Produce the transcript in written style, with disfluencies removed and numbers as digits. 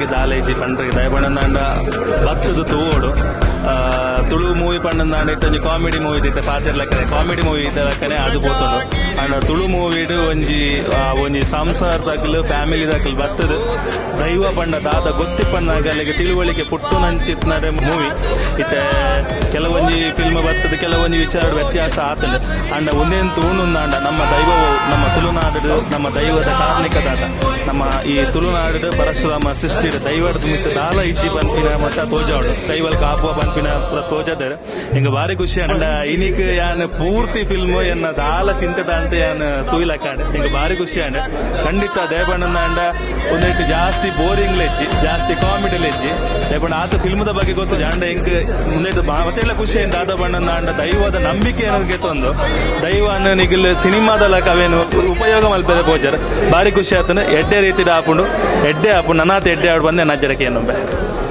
ಫ್ಯಾಮಿಲಿಗೆ ದಾಲೇಜಿ ಪಂಡ್ರಿಗೆ ದಯಪಂಡ ಭಕ್ತದು ತೂವೋಡು Tulu movie ಪಂಡಂದಾಂಡ ಇತ್ತೊಂಜಿ comedy movie ಇತ್ತೆ ಪಾತಿರ್ ಲೆಕ್ಕನೆ comedy movie ಇದ್ದ ಲೆಕ್ಕನೆ ಅದು ಪೋತುಂಡು ಅಂಡ ತುಳು ಮೂವಿಡು ಒಂಜಿ ಸಂಸಾರ ದಕ್ಕಲು ಫ್ಯಾಮಿಲಿ ದಕ್ಕಲು ಬರ್ತದೆ ದೈವ ಪಂಡ ದಾದ ಗೊತ್ತಿಪ್ಪನ್ನಾಗ ಅಲ್ಲಿಗೆ ತಿಳುವಳಿಕೆ ಪುಟ್ಟು ನಂಚಿತ್ನಡೆ ಮೂವಿ ಇತ್ತೆ ಕೆಲವೊಂಜಿ ಫಿಲ್ಮ್ ಬರ್ತದೆ ಕೆಲವೊಂಜಿ ವಿಚಾರ ವ್ಯತ್ಯಾಸ ಆತಲೆ ಅಂಡ ಒಂದೇನು ತೂಣುಂದಾಂಡ ನಮ್ಮ ದೈವವು ನಮ್ಮ ತುಳುನಾಡು ನಮ್ಮ ದೈವದ ಕಾರ್ಣಿಕದಾಟ ನಮ್ಮ ಈ ತುಳುನಾಡು ಪರಶುರಾಮ ಸೃಷ್ಟಿಡು ದೈವದ ಮಿತ್ತ ದಾಲ ಇಜ್ಜಿ ಪನ್ಪಿನ ಮತ್ತ ತೋಜಾಡು ದೈವಲ್ ಕಾಪುವ ಪನ್ಪಿನ ತೋಜದರು ಹಿಂಗ ಬಾರಿ ಖುಷಿ ಅಂಡ ಇನಿಕ್ ಯಾನ್ ಪೂರ್ತಿ ಫಿಲ್ಮ್ ಎನ್ನ ದಾಲ ಚಿಂತೆದ ಅಂತ ಯಾನ್ ತೂಯಿಲಕ್ಕಾಂಡ ಹಿಂಗ ಬಾರಿ ಖುಷಿ ಅಂಡ ಖಂಡಿತ ದಯಪಂಡ ಅಂಡ ಒಂದೆಟ್ಟು ಜಾಸ್ತಿ ಬೋರಿಂಗ್ ಲೆಜ್ಜಿ ಜಾಸ್ತಿ ಕಾಮಿಡಿ ಲೆಜ್ಜಿ ದಯಪಂಡ ಆತ ಫಿಲ್ಮ್ದ ಬಗ್ಗೆ ಗೊತ್ತು ಜಾಂಡ ಹಿಂಗ ಮುಂದೆಟ್ಟು ಮತ್ತೆಲ್ಲ ಖುಷಿ ಅಂತ ಆದ ಬಣ್ಣ ಅಂಡ ದೈವದ ನಂಬಿಕೆ ಅನ್ನೋದಕ್ಕೆ ತಂದು ದೈವ ಅನ್ನ ನಿಗಿಲ್ ಸಿನಿಮಾದ ಅವೇನು ಉಪಯೋಗ ಮಲ್ಪದ ಬೋಜರ್ ಬಾರಿ ಖುಷಿ ಆತನ ಎಡ್ಡೆ ರೀತಿ ಆಪುಂಡು ಎಡ್ಡೆ ಆಪುಂಡು ನನಾತ ಎಡ್ಡೆ ಆಡು ಬಂದೆ ನಜ್ಜರಕ್ಕೆ ಏನೊಬ್ಬೆ